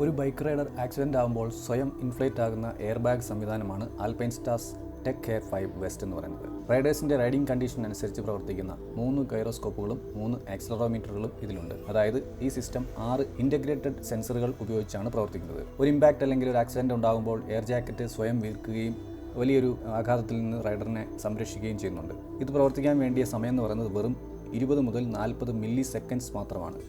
ഒരു bike rider accident ആകുമ്പോൾ സ്വയം ഇൻഫ്ലേറ്റ് ആകുന്ന എയർ ബാഗ് സംവിധാനമാണ് alpine stars tech air 5 west എന്ന് പറയുന്നത്. റൈഡേഴ്സിന്റെ റൈഡിംഗ് കണ്ടീഷൻ അനുസരിച്ച് പ്രവർത്തിക്കുന്ന 3 ഗൈറോസ്കോപ്പുകളും 3 ആക്സിലറോമീറ്ററുകളും ഇതിലുണ്ട്. അതായത് ഈ സിസ്റ്റം 6 ഇന്റഗ്രേറ്റഡ് സെൻസറുകൾ ഉപയോഗിച്ചാണ് പ്രവർത്തിക്കുന്നത്. ഒരു ഇമ്പാക്ട് അല്ലെങ്കിൽ ഒരു ആക്സിഡന്റ് ഉണ്ടാകുമ്പോൾ എയർ ജാക്കറ്റ് സ്വയം വീർക്കുകയും വലിയൊരു ആഘാതത്തിൽ നിന്ന് റൈഡറിനെ സംരക്ഷിക്കുകയും ചെയ്യുന്നുണ്ട്. ഇത് പ്രവർത്തിക്കാൻ വേണ്ടിയ സമയം എന്ന് പറയുന്നത് വെറും 20 മുതൽ 40 മില്ലി സെക്കൻഡ്സ് മാത്രമാണ്.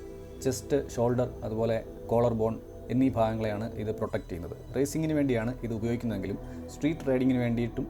ചെസ്റ്റ്, ഷോൾഡർ, അതുപോലെ കോളർ ബോൺ എന്നീ ഭാഗങ്ങളെയാണ് ഇത് പ്രൊട്ടക്റ്റ് ചെയ്യുന്നത്. റേസിങ്ങിന് വേണ്ടിയാണ് ഇത് ഉപയോഗിക്കുന്നതെങ്കിലും സ്ട്രീറ്റ് റൈഡിങ്ങിന് വേണ്ടിയിട്ടും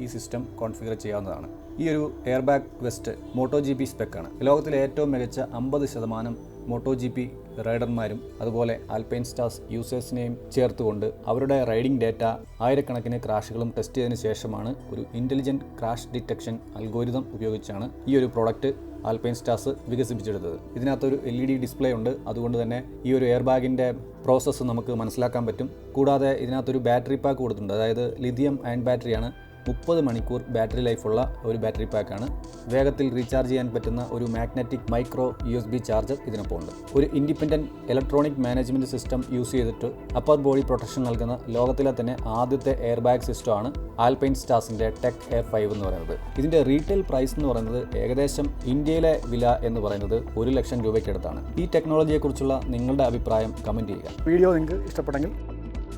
ഈ സിസ്റ്റം കോൺഫിഗർ ചെയ്യാവുന്നതാണ്. ഈ ഒരു എയർ ബാഗ് വെസ്റ്റ് MotoGP സ്പെക്കാണ്. ലോകത്തിലെ ഏറ്റവും മികച്ച 50% MotoGP റൈഡർമാരും അതുപോലെ ആൽപൈൻ സ്റ്റാർസ് യൂസേഴ്സിനെയും ചേർത്തുകൊണ്ട് അവരുടെ റൈഡിംഗ് ഡേറ്റ ആയിരക്കണക്കിന് ക്രാഷുകളും ടെസ്റ്റ് ചെയ്തതിനു ശേഷമാണ് ഒരു ഇൻ്റലിജൻറ്റ് ക്രാഷ് ഡിറ്റക്ഷൻ അൽഗോരിതം ഉപയോഗിച്ചാണ് ഈ ഒരു പ്രോഡക്റ്റ് ആൽപൈൻ സ്റ്റാർസ് വികസിപ്പിച്ചെടുത്തത്. ഇതിനകത്തൊരു LED ഡിസ്പ്ലേ ഉണ്ട്. അതുകൊണ്ട് തന്നെ ഈ ഒരു എയർ ബാഗിൻ്റെ പ്രോസസ്സ് നമുക്ക് മനസ്സിലാക്കാൻ പറ്റും. കൂടാതെ ഇതിനകത്തൊരു ബാറ്ററി പാക്ക് കൊടുത്തിട്ടുണ്ട്. അതായത് ലിഥിയം അയൺ ബാറ്ററിയാണ്. 30 മണിക്കൂർ ബാറ്ററി ലൈഫുള്ള ഒരു ബാറ്ററി പാക്കാണ്. വേഗത്തിൽ റീചാർജ് ചെയ്യാൻ പറ്റുന്ന ഒരു മാഗ്നറ്റിക് മൈക്രോ USB ചാർജർ ഇതിനൊപ്പം ഉണ്ട്. ഒരു independent electronic management system use ചെയ്തിട്ട് അപ്പർ ബോഡി പ്രൊട്ടക്ഷൻ നൽകുന്ന ലോകത്തിലെ തന്നെ ആദ്യത്തെ എയർ ബാഗ് സിസ്റ്റമാണ് ആൽപൈൻ സ്റ്റാർസിൻ്റെ ടെക് എയർ 5 എന്ന് പറയുന്നത്. ഇതിൻ്റെ റീറ്റെയിൽ പ്രൈസ് എന്ന് പറയുന്നത് ഏകദേശം ഇന്ത്യയിലെ വില എന്ന് പറയുന്നത് 1 ലക്ഷം രൂപയ്ക്കടുത്താണ്. ഈ ടെക്നോളജിയെക്കുറിച്ചുള്ള നിങ്ങളുടെ അഭിപ്രായം കമൻറ്റ് ചെയ്യുക. വീഡിയോ നിങ്ങൾക്ക് ഇഷ്ടപ്പെട്ടെങ്കിൽ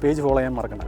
പേജ് ഫോളോ ചെയ്യാൻ മറക്കണ്ട.